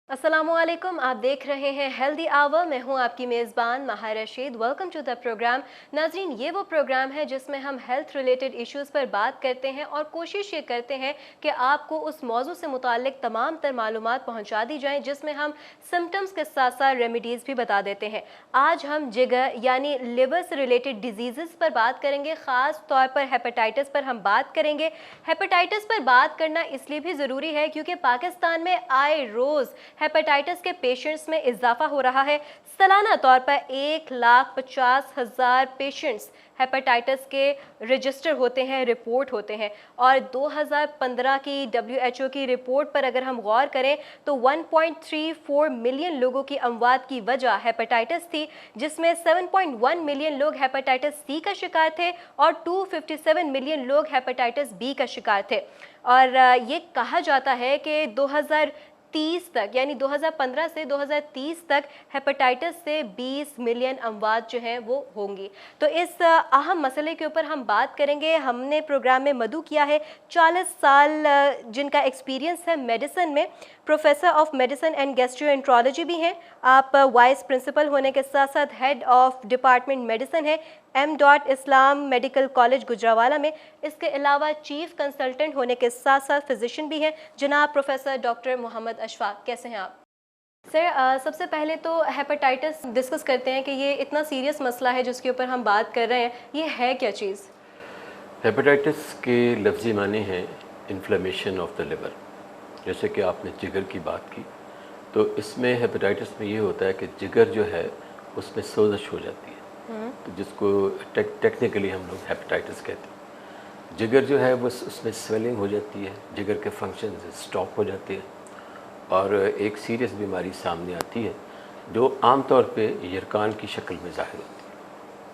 अस्सलामुअलैकुम, आप देख रहे हैं हेल्दी आवर। मैं हूं आपकी मेज़बान Maha Rashid. Welcome to the program. नाजरीन, ये वो प्रोग्राम है जिसमें हम हेल्थ रिलेटेड इश्यूज़ पर बात करते हैं और कोशिश ये करते हैं कि आपको उस मौजू से मुताल्लिक तमाम तर मालूमात पहुंचा दी जाएं, जिसमें हम सिम्टम्स के साथ साथ रेमेडीज़ भी बता देते हैं। आज हम जिगर यानी लिवर से रिलेटेड डिजीज़ पर बात करेंगे। ख़ास तौर पर हेपेटाइटिस पर हम बात करेंगे। हेपेटाइटिस पर बात करना इसलिए भी ज़रूरी है क्योंकि पाकिस्तान में आए रोज़ हेपेटाइटिस के पेशेंट्स में इजाफा हो रहा है। सालाना तौर पर 1,50,000 पेशेंट्स हेपेटाइटिस के रजिस्टर होते हैं, रिपोर्ट होते हैं। और 2015 की WHO की रिपोर्ट पर अगर हम गौर करें तो 1.34 मिलियन लोगों की अमवात की वजह हेपेटाइटिस थी, जिसमें 7.1 मिलियन लोग हेपेटाइटिस सी का शिकार थे और 257 मिलियन लोग हेपेटाइटिस बी का शिकार थे। और ये कहा जाता है कि 2030 तक यानी 2015 से 2030 तक हेपेटाइटिस से 20 मिलियन अमवात जो हैं वो होंगी। तो इस अहम मसले के ऊपर हम बात करेंगे। हमने प्रोग्राम में मदु किया है, 40 साल जिनका एक्सपीरियंस है मेडिसिन में। Professor of medicine and gastroenterology भी हैं आप। वाइस प्रिंसिपल होने के साथ साथ हेड ऑफ डिपार्टमेंट मेडिसिन है M.इस्लाम मेडिकल कॉलेज गुजरावाला में। इसके अलावा चीफ कंसल्टेंट होने के साथ साथ फिजिशियन भी हैं जनाब प्रोफेसर डॉक्टर मोहम्मद अशफाक। कैसे हैं आप सर? सबसे पहले तो हेपेटाइटिस डिस्कस करते हैं कि ये इतना सीरियस मसला है जिसके ऊपर हम बात कर रहे हैं, ये है क्या चीज़? हेपेटाइटिस के लफ्ज़ी माने हैं इन्फ्लेमेशन ऑफ द लिवर। जैसे कि आपने जिगर की बात की, तो इसमें हेपेटाइटिस में ये होता है कि जिगर जो है उसमें सोजश हो जाती है, तो जिसको टेक्निकली हम लोग हेपेटाइटिस कहते हैं। जिगर जो है वो उसमें स्वेलिंग हो जाती है, जिगर के फंक्शन स्टॉप हो जाते हैं और एक सीरियस बीमारी सामने आती है जो आमतौर पे यरकान की शक्ल में ज़ाहिर होती है।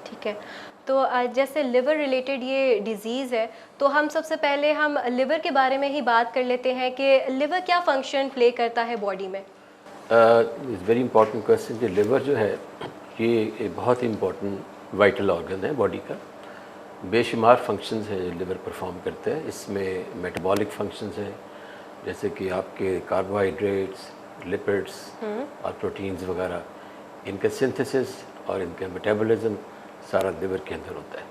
ठीक है, तो जैसे लिवर रिलेटेड ये डिज़ीज़ है, तो हम सबसे पहले हम लिवर के बारे में ही बात कर लेते हैं कि लिवर क्या फ़ंक्शन प्ले करता है बॉडी में? Is very important question. कि लिवर जो है ये एक बहुत ही इम्पोर्टेंट वाइटल ऑर्गन है बॉडी का। बेशुमार फंक्शंस हैं जो लिवर परफॉर्म करते हैं। इसमें मेटाबॉलिक फंक्शंस हैं, जैसे कि आपके कार्बोहाइड्रेट्स, लिपिड्स और प्रोटीन्स वगैरह, इनका सिंथेसिस और इनका मेटाबॉलिज्म सारा लिवर के अंदर होता है।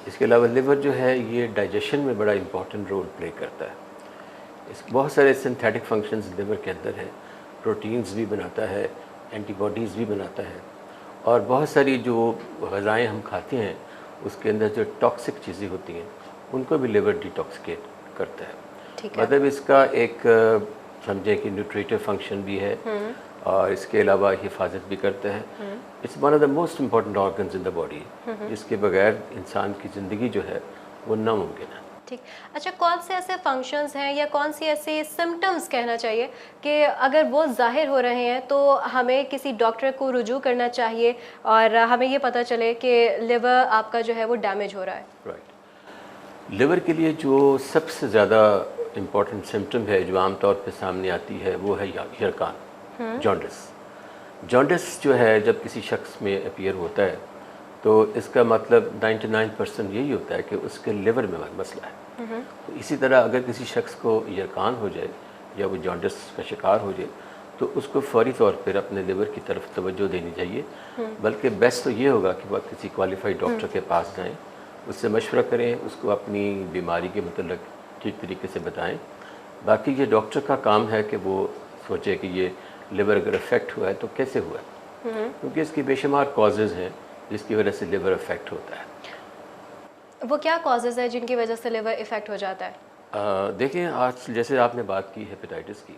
इसके अलावा लिवर जो है ये डाइजेशन में बड़ा इंपॉर्टेंट रोल प्ले करता है। इस बहुत सारे सिंथेटिक फंक्शंस लिवर के अंदर हैं। प्रोटीन्स भी बनाता है, एंटीबॉडीज़ भी बनाता है, और बहुत सारी जो ग़ज़ाएँ हम खाते हैं उसके अंदर जो टॉक्सिक चीज़ें होती हैं उनको भी लिवर डिटॉक्सिकेट करता है। मतलब इसका एक समझे कि न्यूट्रिटिव फंक्शन भी है और इसके अलावा हिफाजत भी करता है। It's one of the most important organs in the body, जिसके बगैर इंसान की ज़िंदगी जो है वो नामुमकिन है। ठीक। अच्छा, कौन से ऐसे फंक्शंस हैं या कौन सी ऐसे सिम्टम्स कहना चाहिए कि अगर वो ज़ाहिर हो रहे हैं तो हमें किसी डॉक्टर को रुजू करना चाहिए और हमें ये पता चले कि लिवर आपका जो है वो डैमेज हो रहा है? राइट। लिवर के लिए जो सबसे ज़्यादा इम्पॉर्टेंट सिम्टम है जो आमतौर पे सामने आती है वो है यरकान, जॉन्डिस। जॉन्डिस जो है जब किसी शख्स में अपीयर होता है तो इसका मतलब 99% यही होता है कि उसके लिवर में मसला है। तो इसी तरह अगर किसी शख्स को यरकान हो जाए या वो जॉन्डिस का शिकार हो जाए तो उसको फौरी तौर पर अपने लिवर की तरफ तवज्जो देनी चाहिए। बल्कि बेस्ट तो ये होगा कि वह किसी क्वालिफाइड डॉक्टर के पास जाएँ, उससे मशवरा करें, उसको अपनी बीमारी के मतलब ठीक तरीके से बताएं। बाकी ये डॉक्टर का काम है कि वो सोचे कि ये लिवर अगर अफेक्ट हुआ है तो कैसे हुआ है, क्योंकि इसकी बेशुमार कॉजेज़ हैं जिसकी वजह से लिवर अफेक्ट होता है। वो क्या कॉजेज़ है जिनकी वजह से लिवर इफ़ेक्ट हो जाता है? देखें, आज जैसे आपने बात की हेपेटाइटिस की,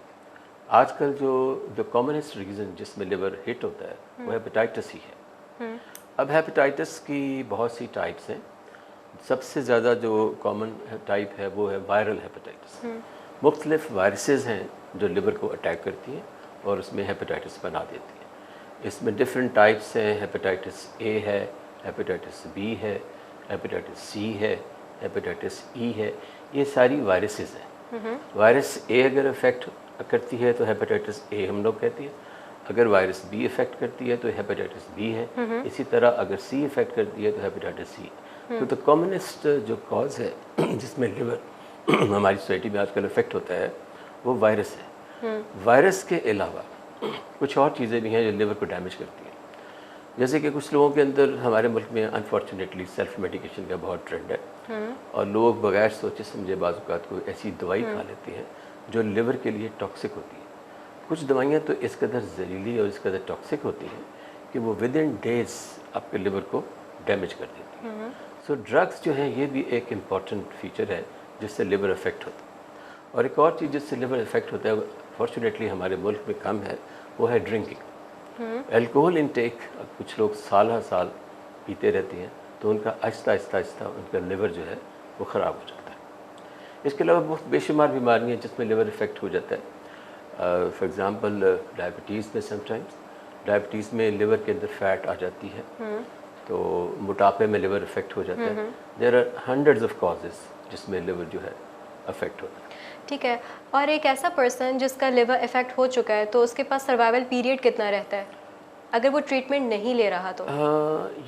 आजकल जो कॉमनेस्ट रीज़न जिसमें लिवर हिट होता है वो हेपेटाइटिस ही है। अब हेपेटाइटिस की बहुत सी टाइप्स हैं। सबसे ज़्यादा जो कॉमन टाइप है वो है वायरल हेपेटाइटिस। मुख्तलिफ वायरसेस हैं जो लिवर को अटैक करती हैं और उसमें हेपेटाइटिस बना देती हैं। इसमें डिफरेंट टाइप्स हैं। हेपेटाइटिस ए है, हेपेटाइटिस बी है, हेपेटाइटिस सी है, हेपेटाइटिस ई है। ये सारी वायरसेस हैं। वायरस ए अगर अफेक्ट करती है तो हेपेटाइटिस ए हम लोग कहते हैं। अगर वायरस बी इफेक्ट करती है तो हेपेटाइटिस बी है। इसी तरह अगर सी इफेक्ट करती है तो हेपेटाइटिस सी। तो द कॉमनेस्ट जो कॉज है जिसमें लिवर हमारी सोसाइटी में आजकल इफेक्ट होता है वो वायरस है। वायरस के अलावा कुछ और चीज़ें भी हैं जो लिवर को डैमेज करती हैं। जैसे कि कुछ लोगों के अंदर हमारे मुल्क में अनफॉर्चुनेटली सेल्फ मेडिकेशन का बहुत ट्रेंड है और लोग बगैर सोचे समझे बाज़ कोई ऐसी दवाई खा लेते हैं जो लिवर के लिए टॉक्सिक होती है। कुछ दवाइयाँ तो इस कदर जहरीली और इस कदर टॉक्सिक होती हैं कि वो विद इन डेज आपके लिवर को डैमेज कर देती हैं। सो ड्रग्स जो हैं ये भी एक इम्पॉर्टेंट फीचर है जिससे लिवर अफेक्ट होता है। और एक और चीज़ जिससे लिवर अफेक्ट होता है, फॉर्चुनेटली हमारे मुल्क में कम है, वो है ड्रिंकिंग। अल्कोहल इनटेक कुछ लोग साल साल पीते रहते हैं तो उनका आहिस्ता आहिस्ता उनका लिवर जो है वो ख़राब हो जाता है। इसके अलावा बहुत बेशुमार बीमारियाँ हैं जिसमें लिवर इफ़ेक्ट हो जाता है। फॉर एग्ज़ाम्पल डायबिटीज़ में समटाइम्स डायबिटीज़ में लिवर के अंदर फैट आ जाती है तो मोटापे में लिवर इफ़ेक्ट हो जाता है। There are hundreds of causes जिसमें लिवर जो है अफेक्ट होता है। ठीक है, और एक ऐसा पर्सन जिसका लिवर इफ़ेक्ट हो चुका है तो उसके पास सर्वाइवल पीरियड कितना रहता है अगर वो ट्रीटमेंट नहीं ले रहा तो?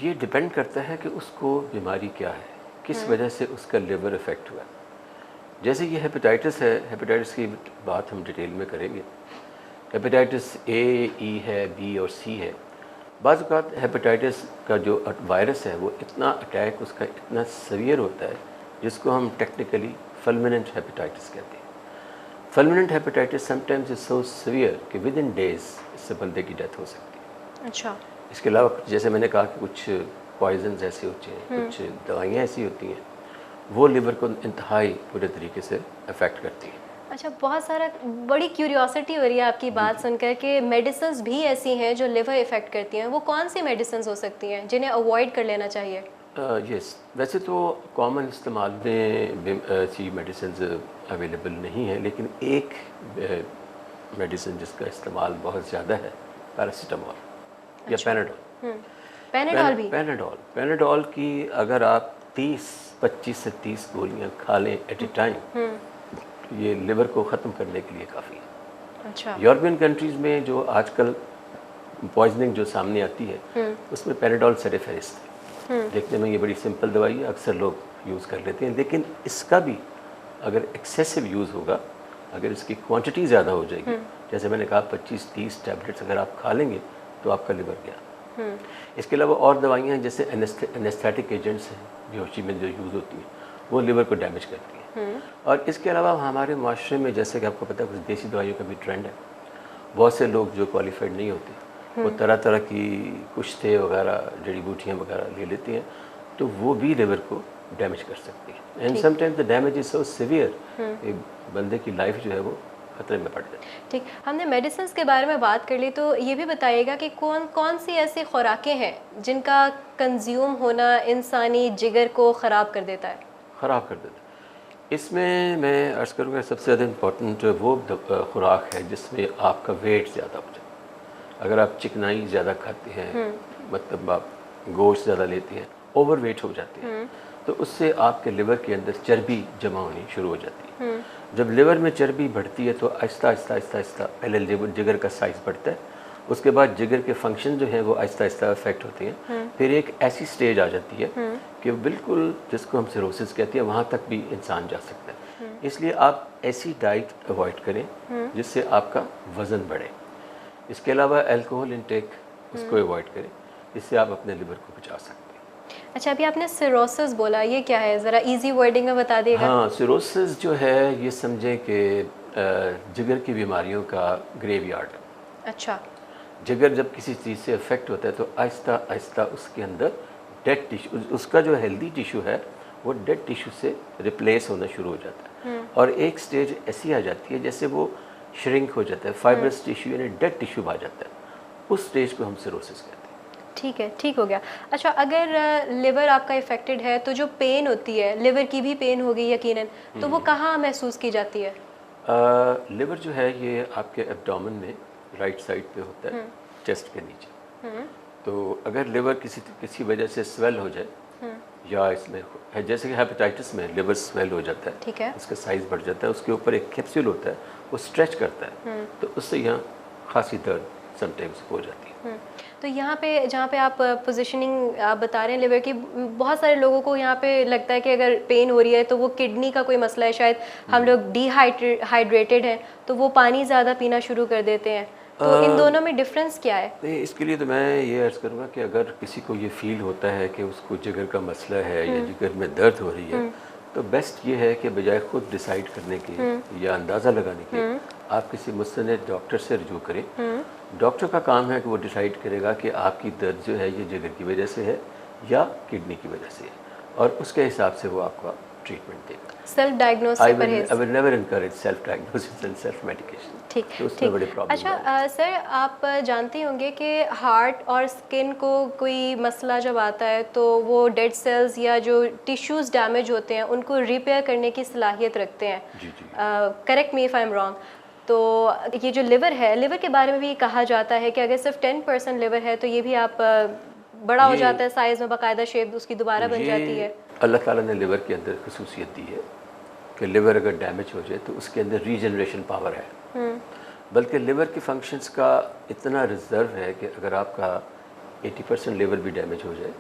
ये डिपेंड करता है कि उसको बीमारी क्या है, किस वजह से उसका लिवर इफ़ेक्ट हुआ है। जैसे ये हेपेटाइटिस है, हेपेटाइटिस की बात हम डिटेल में करेंगे। हेपेटाइटिस ए, ई है, बी और सी है। बाज़ औक़ात हेपेटाइटिस का जो वायरस है वो इतना अटैक उसका इतना सीवियर होता है जिसको हम टेक्निकली फुलमिनेंट हेपेटाइटिस कहते हैं। Fulminant hepatitis sometimes is so severe कि विद इन डेज इससे बंदे की डेथ हो सकती है। अच्छा। इसके अलावा जैसे मैंने कहा कि कुछ पॉइजन्स ऐसे होते हैं, कुछ दवाइयाँ ऐसी होती हैं वो लिवर को इंतहाई पूरे तरीके से अफेक्ट करती है। अच्छा, बहुत सारा बड़ी क्यूरियोसिटी हो रही है आपकी बात सुनकर कि मेडिसिन्स भी ऐसी हैं जो लिवर इफ़ेक्ट करती हैं। वो कौन सी मेडिसिन्स हो सकती हैं जिन्हें अवॉइड कर लेना चाहिए? यस, वैसे तो कॉमन इस्तेमाल में ऐसी मेडिसिन्स अवेलेबल नहीं है, लेकिन एक मेडिसिन जिसका इस्तेमाल बहुत ज़्यादा है पैरासीटामोल या पैनाडोल। पैनाडोल भी? पैनाडोल की अगर आप 25 से 30 गोलियाँ खा लें एट ए टाइम ये लिवर को ख़त्म करने के लिए काफ़ी है। अच्छा। यूरोपियन कंट्रीज़ में जो आजकल पॉइजनिंग जो सामने आती है उसमें पैनाडोल सरेफेरिस्ट है। देखने में ये बड़ी सिंपल दवाई है, अक्सर लोग यूज़ कर लेते हैं, लेकिन इसका भी अगर एक्सेसिव यूज़ होगा, अगर इसकी क्वांटिटी ज़्यादा हो जाएगी, जैसे मैंने कहा 25-30 टैबलेट्स अगर आप खा लेंगे तो आपका लिवर गया। इसके अलावा और दवाइयाँ हैं जैसे एनेस्थेटिक एजेंट्स हैं बेहोशी में जो यूज़ होती हैं वो लिवर को डैमेज करती हैं। और इसके अलावा हमारे माशरे में जैसे कि आपको पता है कुछ देसी दवाइयों का भी ट्रेंड है। बहुत से लोग जो क्वालिफाइड नहीं होते वो तरह तरह की कुश्ते वगैरह जड़ी बूटियाँ वगैरह ले लेती हैं तो वो भी लिवर को डैमेज कर सकती है। And sometimes the damage is so severe एक बंदे की लाइफ जो है वो खतरे में पड़ जाती है। ठीक, हमने मेडिसिन्स के बारे में बात कर ली तो ये भी बताइएगा कि कौन कौन सी ऐसी खुराकें हैं जिनका कंज्यूम होना इंसानी जिगर को ख़राब कर देता है? ख़राब कर देता है। इसमें मैं अर्ज़ करूँगा सबसे ज़्यादा इम्पोर्टेंट वो खुराक है जिसमें आपका वेट ज़्यादा हो जाए। अगर आप चिकनाई ज़्यादा खाते हैं, मतलब आप गोश्त ज़्यादा लेते हैं, ओवर वेट हो जाते हैं तो उससे आपके लिवर के अंदर चर्बी जमा होनी शुरू हो जाती है। जब लिवर में चर्बी बढ़ती है तो आहिस्ता आहिस्ता पहले जिगर का साइज़ बढ़ता है, उसके बाद जिगर के फंक्शन जो हैं वो आहिस्ता आहिस्ता अफेक्ट होते हैं। फिर एक ऐसी स्टेज आ जाती है कि बिल्कुल जिसको हम सिरोसिस कहते हैं वहाँ तक भी इंसान जा सकता है। इसलिए आप ऐसी डाइट अवॉइड करें जिससे आपका वज़न बढ़े। इसके अलावा अल्कोहल इंटेक उसको अवॉइड करें, इससे आप अपने लिवर को बचा सकते हैं। अच्छा, अभी आपने सिरोसिस बोला, ये क्या है, ज़रा इजी वर्डिंग में बता देगा? हाँ, सिरोसिस जो है ये समझें कि जिगर की बीमारियों का ग्रेवयार्ड। अच्छा। जिगर जब किसी चीज़ से अफेक्ट होता है तो आहिस्ता आहिस्ता उसके अंदर डेड टिश्यू, उसका जो हेल्दी टिश्यू है वो डेड टिश्यू से रिप्लेस होना शुरू हो जाता है और एक स्टेज ऐसी आ जाती है जैसे वो श्रिंक हो जाता है, फाइब्रस टिश्यू यानी डेड टिश्यू आ जाता है, उस स्टेज को हम सिरोसिस कहते हैं। ठीक है, ठीक हो गया। अच्छा, अगर लिवर आपका इफ़ेक्टेड है तो जो पेन होती है, लिवर की भी पेन होगी यकीनन, तो वो कहाँ महसूस की जाती है? लिवर जो है ये आपके एब्डोमेन में राइट साइड पे होता है, चेस्ट के नीचे। तो अगर लिवर किसी वजह से स्वेल हो जाए या इसमें है जैसे कि हेपेटाइटिस में लिवर स्वेल हो जाता है, ठीक है, उसका साइज़ बढ़ जाता है, उसके ऊपर एक कैप्सूल होता है वो स्ट्रेच करता है तो उससे यहाँ खांसी दर्द समटाइम्स हो जाती है। तो यहाँ पे जहाँ पे आप पोजीशनिंग आप बता रहे हैं लिवर की, बहुत सारे लोगों को यहाँ पे लगता है कि अगर पेन हो रही है तो वो किडनी का कोई मसला है, शायद हम लोग डिहाइड्रेटेड हैं तो वो पानी ज़्यादा पीना शुरू कर देते हैं, तो इन दोनों में डिफरेंस क्या है? नहीं, इसके लिए तो मैं ये अर्ज़ करूँगा कि अगर किसी को ये फ़ील होता है कि उसको जिगर का मसला है या जिगर में दर्द हो रही है, तो बेस्ट ये है कि बजाय खुद डिसाइड करने के या अंदाज़ा लगाने के, आप किसी मुस्तनद डॉक्टर से रुजू करें। डॉक्टर का काम है कि वो डिसाइड करेगा कि आपकी दर्द जो है ये जिगर की वजह से है या किडनी की वजह से है, और उसके हिसाब से वो आपका ट्रीटमेंट देगा। सेल्फ डायग्नोस से परहेज। I will never encourage self diagnosis and self medication। ठीक तो उसमें ठीक। बड़ी प्रॉब्लम अच्छा सर, आप जानते होंगे कि हार्ट और स्किन को कोई मसला जब आता है तो वो डेड सेल्स या जो टिश्यूज़ डैमेज होते हैं उनको रिपेयर करने की सलाहियत रखते हैं। जी जी। Correct me if I am wrong. तो ये जो लिवर है, लिवर के बारे में भी कहा जाता है कि अगर सिर्फ 10% लिवर है तो ये भी आप बड़ा हो जाता है साइज़ में, बाकायदा शेप उसकी दोबारा बन जाती है। अल्लाह ताला ने लिवर के अंदर खसूसियत दी है कि लिवर अगर डैमेज हो जाए तो उसके अंदर रीजनरेशन पावर है। बल्कि लिवर के फंक्शंस का इतना रिजर्व है कि अगर आपका 80% लिवर भी डैमेज हो जाए,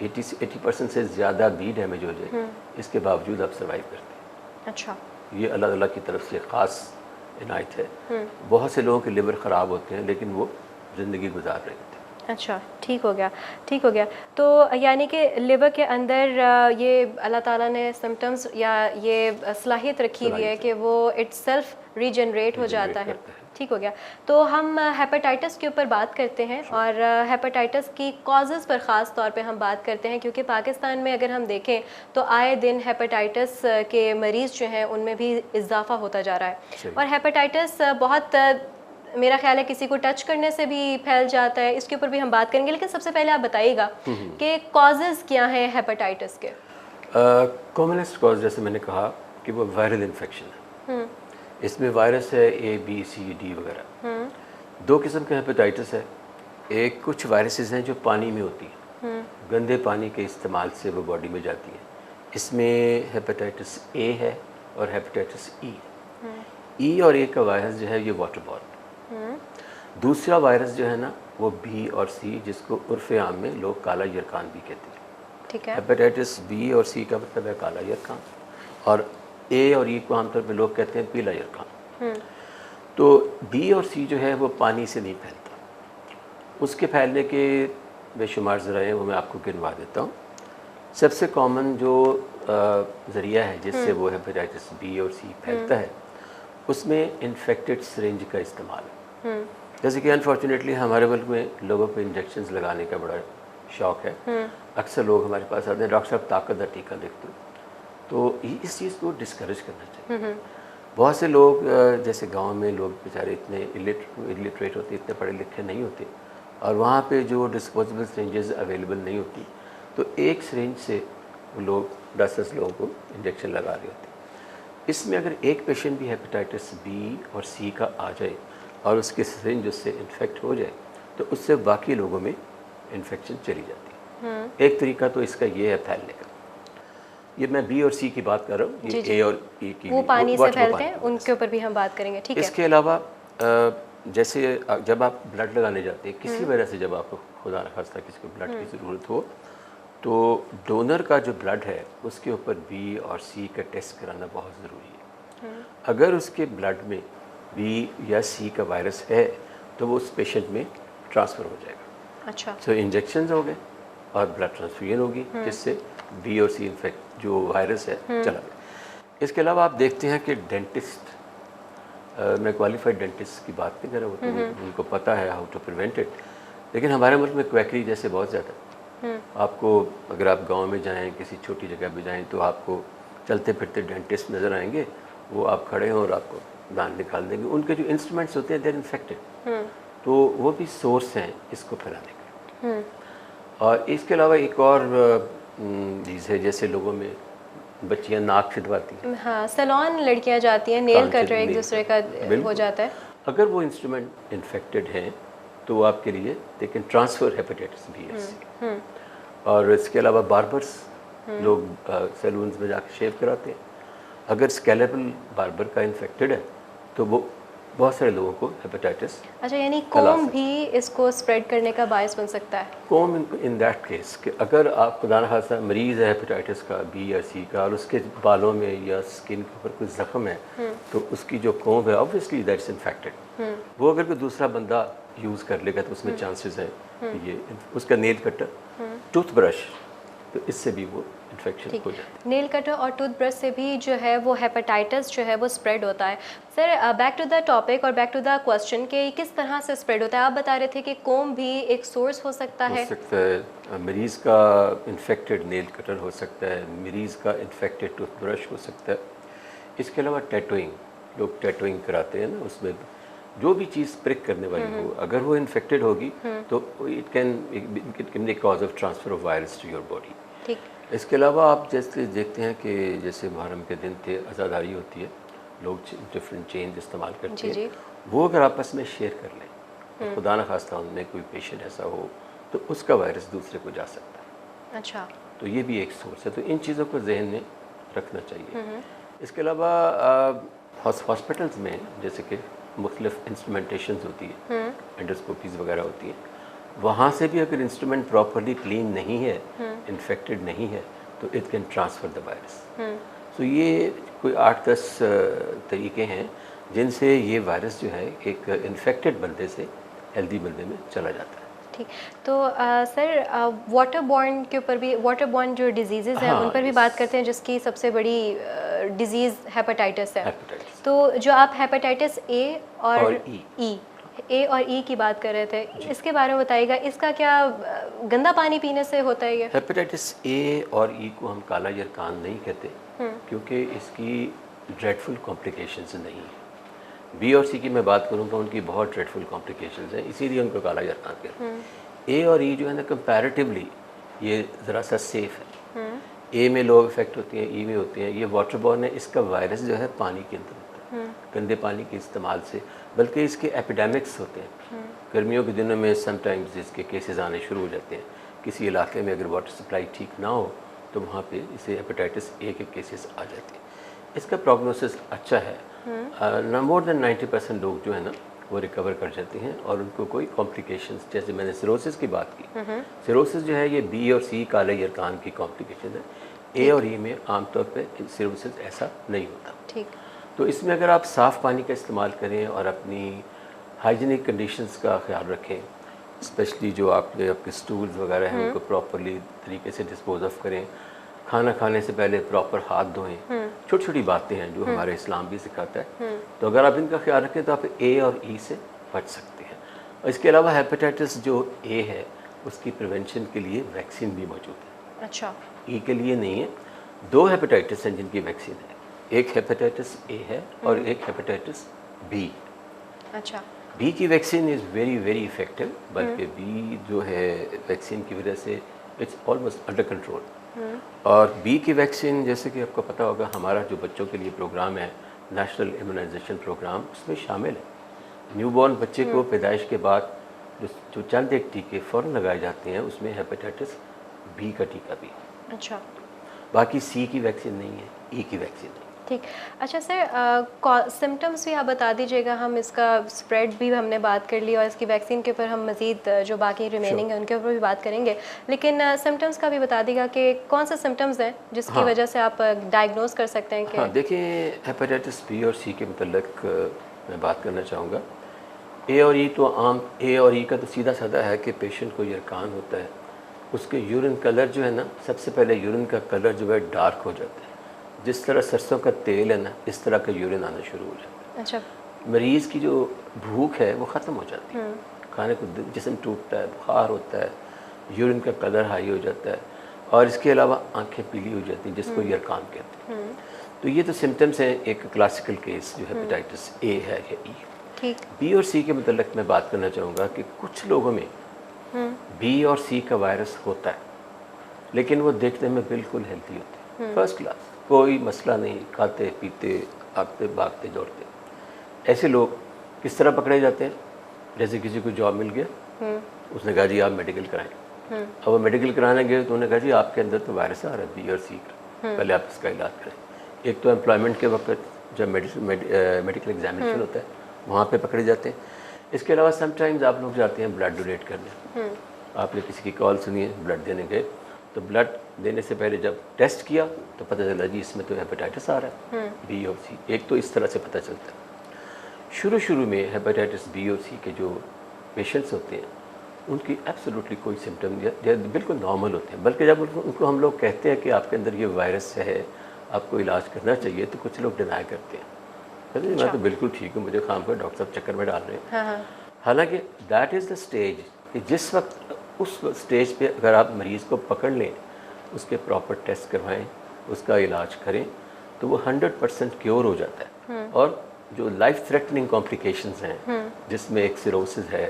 80% से ज़्यादा भी डैमेज हो जाए, इसके बावजूद आप सर्वाइव करते हैं। अच्छा। ये अल्लाह ताला की तरफ से ख़ास इनायत है। बहुत से लोगों के लिवर ख़राब होते हैं लेकिन वो ज़िंदगी गुजार रहे होते हैं। अच्छा, ठीक हो गया, ठीक हो गया। तो यानी कि लिवर के अंदर ये अल्लाह ताला ने सिम्टम्स या ये सलाहियत रखी हुई है कि वो इट्सेल्फ रीजनरेट हो जाता है। ठीक हो गया। तो हम हेपेटाइटिस के ऊपर बात करते हैं और हेपेटाइटिस की कॉजेज़ पर ख़ास तौर पे हम बात करते हैं, क्योंकि पाकिस्तान में अगर हम देखें तो आए दिन हेपेटाइटिस के मरीज़ जो हैं उनमें भी इजाफा होता जा रहा है। और हेपेटाइटिस बहुत, मेरा ख्याल है, किसी को टच करने से भी फैल जाता है। इसके ऊपर भी हम बात करेंगे, लेकिन सबसे पहले आप बताइएगा कि कॉजेज़ क्या हैं हेपेटाइटिस के? कॉमनेस्ट कॉज जैसे मैंने कहा कि वो वायरल इन्फेक्शन है। इसमें वायरस है A, B, C, D वगैरह। दो किस्म के हेपेटाइटिस है। एक कुछ वायरसेस हैं जो पानी में होती हैं, गंदे पानी के इस्तेमाल से वो बॉडी में जाती हैं। इसमें हेपेटाइटिस A है और हेपेटाइटिस E है। E और A का वायरस जो है ये वाटर बॉर्न। दूसरा वायरस जो है ना वो B और C, जिसको उर्फ़ आम में लोग काला यरकान भी कहते हैं। ठीक है। हेपेटाइटिस B और C का मतलब है काला यरकान, और A और E को आमतौर पे लोग कहते हैं पीला यरकान। तो B और C जो है वो पानी से नहीं फैलता। उसके फैलने के बेशुमार ज़राए वो मैं आपको गिनवा देता हूँ। सबसे कॉमन जो ज़रिया है जिससे वो हेपेटाइटिस B और C फैलता है, उसमें इन्फेक्टेड सिरिंज का इस्तेमाल है। जैसे कि अनफॉर्चुनेटली हमारे मुल्क में लोगों को इंजेक्शंस लगाने का बड़ा शौक़ है। अक्सर लोग हमारे पास आते हैं, डॉक्टर साहब ताकत का टीका लिख दो। तो इस चीज़ को डिस्करेज करना चाहिए। बहुत से लोग जैसे गांव में लोग बेचारे इतने इलिटरेट होते, इतने पढ़े लिखे नहीं होते, और वहाँ पे जो डिस्पोजेबल सिरिंजेस अवेलेबल नहीं होती, तो एक सिरिंज से वो लोग 10-10 लोगों को इंजेक्शन लगा रहे होते। इसमें अगर एक पेशेंट भी हेपेटाइटिस B और C का आ जाए और उसके सिरिंज उससे इन्फेक्ट हो जाए, तो उससे बाकी लोगों में इन्फेक्शन चली जाती है। एक तरीका तो इसका ये है फैलने का। ये मैं B और C की बात कर रहा हूँ, ये A और E की वो पानी से फैलते हैं, उनके ऊपर भी हम बात करेंगे। ठीक है। इसके अलावा जैसे जब आप ब्लड लगाने जाते हैं किसी वजह से, जब आपको खुदा न खास्ता किसी को ब्लड की ज़रूरत हो, तो डोनर का जो ब्लड है उसके ऊपर B और C का टेस्ट कराना बहुत ज़रूरी है। अगर उसके ब्लड में B या C का वायरस है तो वो उस पेशेंट में ट्रांसफ़र हो जाएगा। अच्छा। तो इंजेक्शन हो गए और ब्लड ट्रांसफ्यूजन होगी, जिससे B और C इन्फेक्ट जो वायरस है चला गया। इसके अलावा आप देखते हैं कि डेंटिस्ट, मैं क्वालिफाइड डेंटिस्ट की बात नहीं कर रहा हूँ, तो उनको पता है हाउ टू प्रिवेंट इट, लेकिन हमारे मुल्क में क्वैकरी जैसे बहुत ज़्यादा है। आपको अगर आप गांव में जाएं, किसी छोटी जगह पे जाएं, तो आपको चलते फिरते डेंटिस्ट नज़र आएंगे। वो आप खड़े हों और आपको दांत निकाल देंगे। उनके जो इंस्ट्रूमेंट्स होते हैं देर इन्फेक्टेड, तो वो भी सोर्स हैं इसको फैलाने के। और इसके अलावा एक और चीज़ है, जैसे लोगों में बच्चियां नाक छिदवाती हैं। हाँ, सैलून लड़कियां जाती हैं, नेल कट रहे एक दूसरे का हो जाता है। अगर वो इंस्ट्रूमेंट इन्फेक्टेड हैं तो वो आपके लिए they can transfer hepatitis B और C। और इसके अलावा बार्बर्स, लोग सैलून्स में जाकर शेव कराते हैं। अगर स्केलेबल बार्बर का इन्फेक्टेड है तो वो बहुत सारे लोगों को हेपेटाइटिस। अच्छा, यानी फैला कोम सकता भी इसको स्प्रेड करने का बायस बन सकता है। कॉम इन दैट केस कि अगर आप खुदा न खास्ता मरीज़ है हेपेटाइटिस का बी या सी का और उसके बालों में या स्किन के ऊपर कोई ज़ख्म है तो उसकी जो कॉम है ऑब्वियसली दैट्स इन्फेक्टेड। वो अगर कोई दूसरा बंदा यूज़ कर लेगा तो उसमें चांसेस है कि ये उसका नेल कटर, टूथब्रश, तो इससे भी वो इन्फेक्शन ठीक, हो जाता है। नेल कटर और टूथब्रश से भी जो है वो हेपेटाइटिस जो है वो स्प्रेड होता है। Sir, back to the topic और बैक टू द क्वेश्चन कि किस तरह से स्प्रेड होता है। आप बता रहे थे कि कोम भी एक सोर्स हो सकता हो है। सकता है मरीज़ का इन्फेक्टेड नेल कटर हो सकता है, मरीज़ का इन्फेक्टेड टूथब्रश हो सकता है। इसके अलावा टैटूइंग, लोग टैटूइंग कराते हैं ना, उसमें जो भी चीज़ प्रिक करने वाली हो अगर वो इन्फेक्टेड होगी तो it can be cause of transfer of virus to your body. ठीक। इसके अलावा आप जैसे देखते हैं कि जैसे मुहर्रम के दिन थे, अज़ादारी होती है, लोग डिफरेंट चेंज इस्तेमाल करते जी। हैं, वो अगर आपस में शेयर कर लें तो खुदा न खास्ता उनमें कोई पेशेंट ऐसा हो तो उसका वायरस दूसरे को जा सकता है। अच्छा। तो ये भी एक सोर्स है, तो इन चीज़ों को जहन में रखना चाहिए। इसके अलावा हॉस्पिटल्स में जैसे कि मुख्तलिफ इंस्ट्रूमेंटेशंस होती है, एंडोस्कोपीज़ वगैरह होती हैं, वहाँ से भी अगर इंस्ट्रूमेंट प्रॉपरली क्लीन नहीं है, इन्फेक्टेड नहीं है, तो it can transfer the virus. तो ये कोई 8-10 तरीके हैं जिनसे ये वायरस जो है एक इन्फेक्टेड बंदे से हेल्दी बंदे में चला जाता है। ठीक। तो सर, वाटर बॉर्न के ऊपर भी, वाटर बॉर्न जो डिजीज़ेज़ हैं उन पर भी बात करते हैं, जिसकी सबसे बड़ी डिजीज़ हेपेटाइटिस है। हेपेटाइटिस तो जो आप हेपेटाइटिस ए और ई। ए और ई की बात कर रहे थे, इसके बारे में बताइएगा। इसका क्या गंदा पानी पीने से होता है ये? हेपेटाइटिस ए और ई को हम काला यरकान नहीं कहते क्योंकि इसकी ड्रेडफुल कॉम्प्लिकेशंस नहीं है। बी और सी की मैं बात करूँगा, उनकी बहुत ड्रेडफुल कॉम्प्लिकेशंस हैं, इसीलिए उनको काला यरकान कहते हैं। ए और ई जो है ना कंपैरेटिवली ये ज़रा सा सेफ़ है। ए में लोग इफेक्ट होती हैं, ई में होती हैं। ये वाटर बॉर्न है, इसका वायरस जो है पानी के अंदर होता है, गंदे पानी के इस्तेमाल से, बल्कि इसके एपिडेमिक्स होते हैं। गर्मियों के दिनों में समटाइम्स इसके केसेस आने शुरू हो जाते हैं। किसी इलाके में अगर वाटर सप्लाई ठीक ना हो तो वहाँ पे इसे हेपेटाइटिस ए के केसेस आ जाते हैं। इसका प्रोग्नोसिस अच्छा है, ना मोर देन 90% लोग जो है ना वो रिकवर कर जाते हैं और उनको कोई कॉम्प्लिकेशंस, जैसे मैंने सिरोसिस की बात की, सिरोसिस जो है ये बी और सी काले यरकान की कॉम्प्लिकेशन है। ए और ई में आमतौर पे सिरोसिस ऐसा नहीं होता। ठीक। तो इसमें अगर आप साफ़ पानी का इस्तेमाल करें और अपनी हाइजीनिक कंडीशंस का ख्याल रखें, स्पेशली जो आपके स्टूल्स वगैरह हैं उनको प्रॉपरली तरीके से डिस्पोज ऑफ करें, खाना खाने से पहले प्रॉपर हाथ धोएं, छोटी छोटी बातें हैं जो हमारे इस्लाम भी सिखाता है। तो अगर आप इनका ख्याल रखें तो आप ए और ई से बच सकते हैं। और इसके अलावा हेपेटाइटिस जो ए है उसकी प्रिवेंशन के लिए वैक्सीन भी मौजूद है। अच्छा। ई के लिए नहीं है। 2 हेपेटाइटिस हैं जिनकी वैक्सीन है, एक हेपेटाइटिस ए है और एक हेपेटाइटिस बी। अच्छा। बी की vaccine is very very effective, बल्कि बी जो है वैक्सीन की वजह से इट्स ऑलमोस्ट अंडर कंट्रोल। और बी की वैक्सीन जैसे कि आपको पता होगा, हमारा जो बच्चों के लिए प्रोग्राम है नेशनल इम्यूनाइजेशन प्रोग्राम, उसमें शामिल है। न्यूबॉर्न बच्चे को पैदाइश के बाद जो चंद एक टीके फ़ौरन लगाए जाते हैं उसमें हेपेटाइटिस बी का टीका भी है। अच्छा। बाकी सी की वैक्सीन नहीं है, ई की वैक्सीन नहीं। ठीक। अच्छा सर, सिम्टम्स भी आप बता दीजिएगा। हम इसका स्प्रेड भी हमने बात कर ली और इसकी वैक्सीन के ऊपर हम मज़ीद जो बाकी रिमेनिंग है उनके ऊपर भी बात करेंगे, लेकिन सिम्टम्स का भी बता दीजिएगा कि कौन से सिम्टम्स हैं जिसकी वजह से आप डायग्नोज कर सकते हैं कि हाँ, देखिए हेपेटाइटिस बी और सी के मतलब मैं बात करना चाहूँगा। ए और ई तो आम, ए और ई का तो सीधा साधा है कि पेशेंट को यरकान होता है, उसके यूरिन कलर जो है ना, सबसे पहले यूरिन का कलर जो है डार्क हो जाता है, जिस तरह सरसों का तेल है ना इस तरह का यूरिन आना शुरू हो जाता है। अच्छा। मरीज़ की जो भूख है वो ख़त्म हो जाती है, खाने को जिस्म टूटता है, बुखार होता है, यूरिन का कलर हाई हो जाता है और इसके अलावा आंखें पीली हो जाती हैं, जिसको यरकान कहते हैं। तो ये तो सिम्टम्स हैं एक क्लासिकल केस जो हेपेटाइटिस ए है या ई। ठीक। बी और सी के मतलब मैं बात करना चाहूँगा कि कुछ लोगों में बी और सी का वायरस होता है, लेकिन वो देखने में बिल्कुल हेल्दी होते हैं, फर्स्ट क्लास, कोई मसला नहीं, खाते पीते आगते भागते दौड़ते। ऐसे लोग किस तरह पकड़े जाते हैं? जैसे किसी को जॉब मिल गया, उसने कहा जी आप मेडिकल कराएं। अब वो मेडिकल कराने गए तो उन्होंने कहा जी आपके अंदर तो वायरस आ रहा है बी और सी का, पहले आप इसका इलाज करें। एक तो एम्प्लॉयमेंट के वक्त जब मेडिकल एग्जामिनेशन होता है वहाँ पे पकड़े जाते हैं। इसके अलावा समटाइम्स आप लोग जाते हैं ब्लड डोनेट करने, आपने किसी की कॉल सुनी है, ब्लड देने गए, तो ब्लड देने से पहले जब टेस्ट किया तो पता चला जी इसमें तो हेपेटाइटिस आ रहा है, बी और सी। एक तो इस तरह से पता चलता है। शुरू में हेपेटाइटिस बी और सी के जो पेशेंट्स होते हैं उनकी एब्सोल्युटली कोई सिम्टम बिल्कुल नॉर्मल होते हैं, बल्कि जब उनको हम लोग कहते हैं कि आपके अंदर ये वायरस है, आपको इलाज करना चाहिए, तो कुछ लोग डिनाई करते हैं, कहते हैं मैं तो बिल्कुल ठीक हूँ, मुझे काम कर, डॉक्टर साहब चक्कर में डाल रहे हैं। हाँ। हालांकि दैट इज़ द स्टेज कि जिस वक्त उस स्टेज पे अगर आप मरीज़ को पकड़ लें, उसके प्रॉपर टेस्ट करवाएं, उसका इलाज करें, तो वो 100% क्योर हो जाता है। और जो लाइफ थ्रेटनिंग कॉम्प्लिकेशंस हैं, जिसमें एक सिरोसिस है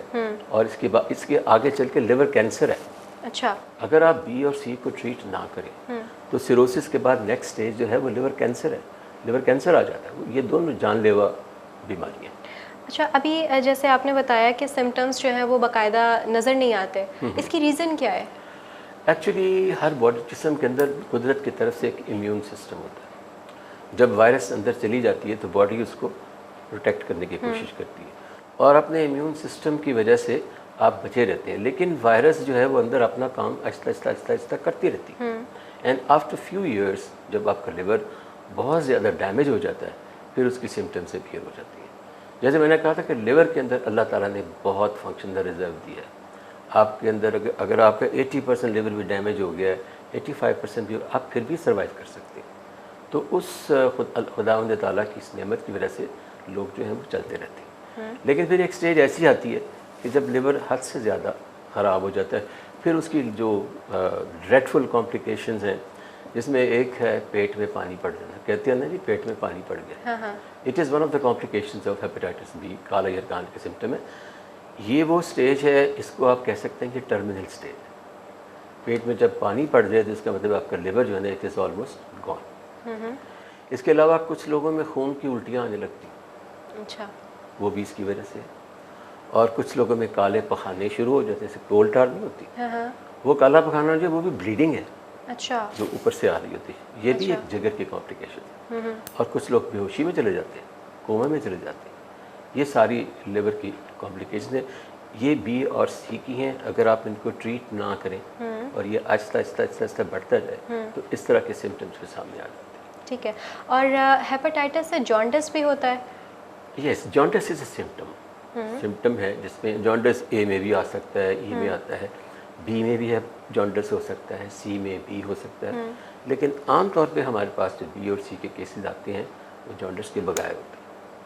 और इसके आगे चल के लिवर कैंसर है। अच्छा। अगर आप बी और सी को ट्रीट ना करें तो सिरोसिस के बाद नेक्स्ट स्टेज जो है वो लिवर कैंसर है, लिवर कैंसर आ जाता है। ये दोनों जानलेवा बीमारियाँ। अच्छा, अभी जैसे आपने बताया कि सिम्टम्स जो हैं वो बाकायदा नज़र नहीं आते, इसकी रीज़न क्या है? एक्चुअली हर बॉडी जिस्म के अंदर कुदरत की तरफ से एक इम्यून सिस्टम होता है। जब वायरस अंदर चली जाती है तो बॉडी उसको प्रोटेक्ट करने की कोशिश करती है और अपने इम्यून सिस्टम की वजह से आप बचे रहते हैं। लेकिन वायरस जो है वो अंदर अपना काम आहिस्ता आहिस्ता करती रहती है। एंड आफ्टर फ्यू इयर्स जब आपका लिवर बहुत ज़्यादा डैमेज हो जाता है, फिर उसकी सिम्टम्स अपीयर हो जाती है। जैसे मैंने कहा था कि लिवर के अंदर अल्लाह ताला ने बहुत फंक्शनल रिजर्व दिया है। आपके अंदर अगर आपका 80% लिवर भी डैमेज हो गया है, 85% भी, आप फिर भी सर्वाइव कर सकते हैं। तो उस खुदावंद ताला की इस नेमत की वजह से लोग जो हैं वो चलते रहते हैं। लेकिन फिर एक स्टेज ऐसी आती है कि जब लिवर हद से ज़्यादा ख़राब हो जाता है, फिर उसकी जो ड्रेडफुल कॉम्प्लिकेशंस हैं, जिसमें एक है पेट में पानी पड़ जाना, कहते हैं ना जी पेट में पानी पड़ गया। It is one of the complications of hepatitis B, काला यरकान के सिम्टम है। ये वो स्टेज है, इसको आप कह सकते हैं कि टर्मिनल स्टेज। पेट में जब पानी पड़ जाए तो इसका मतलब आपका लिवर जो है ना, इट इज़ ऑलमोस्ट गॉन। इसके अलावा कुछ लोगों में खून की उल्टियाँ आने लगती, अच्छा, वो भी इसकी वजह से। और कुछ लोगों में काले पखाने शुरू हो जाते हैं, जैसे कोल टार नहीं होती, वो काला पखाना जो है वो भी ब्लीडिंग है, अच्छा, जो ऊपर से आ रही होती है। ये भी एक जिगर की कॉम्प्लिकेशन है। और कुछ लोग बेहोशी में चले जाते हैं, कोमा में चले जाते हैं। ये सारी लिवर की कॉम्प्लिकेशन है। ये बी और सी की हैं। अगर आप इनको ट्रीट ना करें और ये आहिस्ता आहिस्ता बढ़ता जाए तो इस तरह के सिम्टम्स के सामने आ जाते हैं। ठीक है। और हेपेटाइटिस से जॉन्डिस भी होता है? Yes, jaundice is a symptom है, जिसमें जॉन्डिस ए में भी आ सकता है, ई में आता है, बी में भी है जॉन्डिस हो सकता है, सी में भी हो सकता है। लेकिन आम तौर पे हमारे पास जो बी और सी के केसेस आते हैं वो जॉन्डिस के बगैर होते हैं।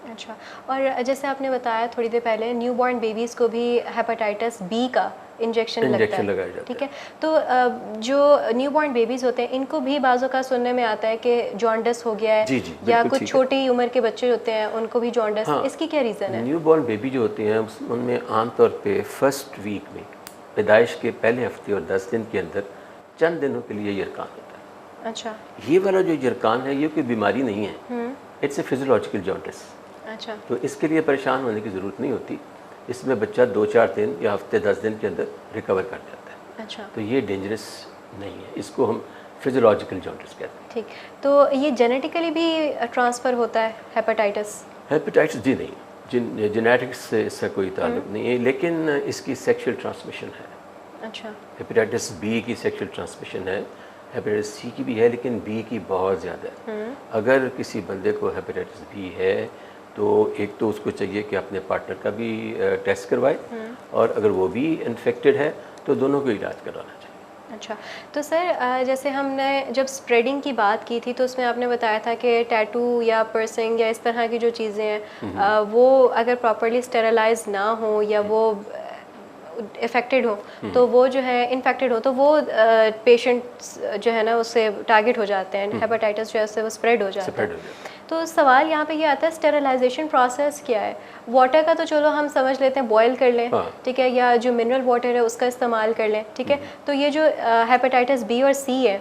अच्छा, और जैसे आपने बताया थोड़ी देर पहले, न्यूबॉर्न बेबीज़ को भी हेपेटाइटिस बी का इंजेक्शन लगता है, लगाया जाता ठीक है? तो जो न्यूबॉर्न बेबीज़ होते हैं इनको भी बाज़ों का सुनने में आता है कि जॉन्डिस हो गया है, जी जी, या कुछ छोटी उम्र के बच्चे होते हैं उनको भी जॉन्डिस। हाँ, इसकी क्या रीज़न है? न्यूबॉर्न बेबी जो होते हैं उनमें आमतौर पे फर्स्ट वीक में, पैदाइश के पहले हफ्ते और 10 दिन के अंदर चंद दिनों के लिए यरकान होता है। अच्छा, ये वाला जो यरकान है ये कोई बीमारी नहीं है, इट्स ए फिजियोलॉजिकल जॉन्डिस। अच्छा, तो इसके लिए परेशान होने की ज़रूरत नहीं होती। इसमें बच्चा 2-4 दिन या हफ्ते 10 दिन के अंदर रिकवर कर जाता है। अच्छा, तो ये डेंजरस नहीं है, इसको हम फिजियोलॉजिकल जॉन्डिस कहते हैं। ठीक। तो ये जेनेटिकली भी ट्रांसफ़र होता है हेपेटाइटिस? हेपेटाइटिस जी नहीं, जेनेटिक्स से इसका कोई ताल्लुक नहीं है, लेकिन इसकी सेक्शुअल ट्रांसमिशन है। अच्छा, हेपेटाइटिस बी की सेक्शुअल ट्रांसमिशन है, हेपेटाइटिस सी की भी है, लेकिन बी की बहुत ज़्यादा है। अगर किसी बंदे को हेपेटाइटिस बी है तो एक तो उसको चाहिए कि अपने पार्टनर का भी टेस्ट करवाए, और अगर वो भी इन्फेक्टेड है तो दोनों को इलाज कराना चाहिए। अच्छा, तो सर जैसे हमने जब स्प्रेडिंग की बात की थी तो उसमें आपने बताया था कि टैटू या पर्सिंग या इस तरह की जो चीज़ें हैं वो अगर प्रॉपरली स्टेरलाइज ना हो या वो इफेक्टेड हो तो वो जो है इन्फेक्टेड हो तो वो पेशेंट्स जो है ना उससे टारगेट हो जाते हैं, हेपेटाइटिस जो है उससे वो स्प्रेड हो जाता है। तो सवाल यहाँ पे ये आता है, स्टेरलाइजेशन प्रोसेस क्या है? वाटर का तो चलो हम समझ लेते हैं, बॉयल कर लें, ठीक है, या जो मिनरल वाटर है उसका इस्तेमाल कर लें, ठीक है। तो ये जो हेपेटाइटिस बी और सी है,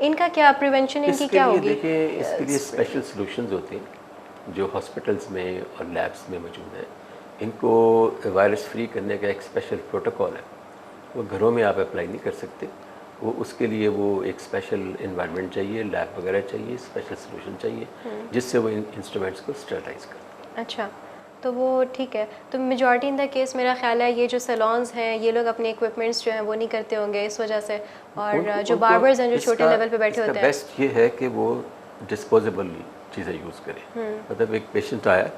इनका क्या प्रिवेंशन, इनकी क्या होगी? देखिए, इसके लिए स्पेशल सॉल्यूशंस होते हैं जो हॉस्पिटल्स में और लैब्स में मौजूद हैं। इनको वायरस फ्री करने का एक स्पेशल प्रोटोकॉल है, वो घरों में आप अप्लाई नहीं कर सकते। वो उसके लिए वो एक स्पेशल इन्वायरमेंट चाहिए, लैब वगैरह चाहिए, स्पेशल सॉल्यूशन चाहिए जिससे वो इंस्ट्रूमेंट्स को स्टरलाइज कर। अच्छा, तो वो ठीक है। तो मेजॉरिटी इन द केस मेरा ख्याल है ये जो सैलून्स हैं ये लोग अपने इक्विपमेंट्स जो हैं वो नहीं करते होंगे इस वजह से, और जो उनको बार्बर्स हैं जो छोटे इसका लेवल पे बैठे इसका होते हैं। बेस्ट ये है कि वो डिस्पोजेबल चीज़ें यूज़ करें। मतलब एक पेशेंट आया,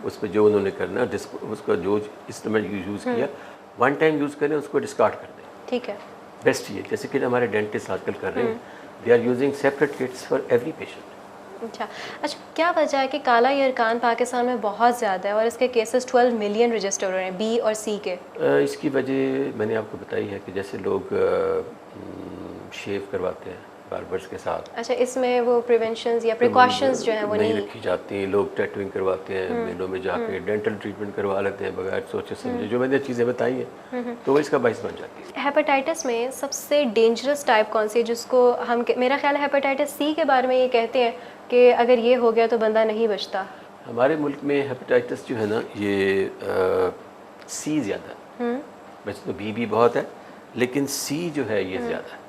उस पर जो उन्होंने करना उसका जो इंस्ट्रूमेंट यूज़ किया वन टाइम यूज़ करें, उसको डिस्कार्ड कर दें। ठीक है। बेस्ट ये, जैसे कि हमारे डेंटिस्ट आजकल कर रहे हैं, they are using separate kits for every patient. अच्छा अच्छा, क्या वजह है कि काला यरकान पाकिस्तान में बहुत ज़्यादा है और इसके केसेस 12 मिलियन रजिस्टर हो रहे हैं बी और सी के? इसकी वजह मैंने आपको बताई है कि जैसे लोग शेव करवाते हैं बार्बर्स के साथ। अच्छा, इसमें वो प्रिवेंशंस या प्रिकॉशंस जो हैं वो नहीं नहीं रखी जाती हैं। लोग टैटूइंग करवाते हैं, मेलों में जाके डेंटल ट्रीटमेंट करवा लेते हैं बगैर सोचे समझे, जो मैंने चीज़ें बताई हैं, तो वो इसका बाइस बन जाती है। हेपेटाइटिस में सबसे डेंजरस टाइप कौन सी है जिसको हम, मेरा ख्याल है हेपेटाइटिस सी के बारे में ये कहते हैं कि अगर ये हो गया तो बंदा नहीं बचता। हमारे मुल्क में हेपेटाइटिस जो है ना, ये सी ज़्यादा है। वैसे तो बी भी बहुत है, लेकिन सी जो है ये ज़्यादा है।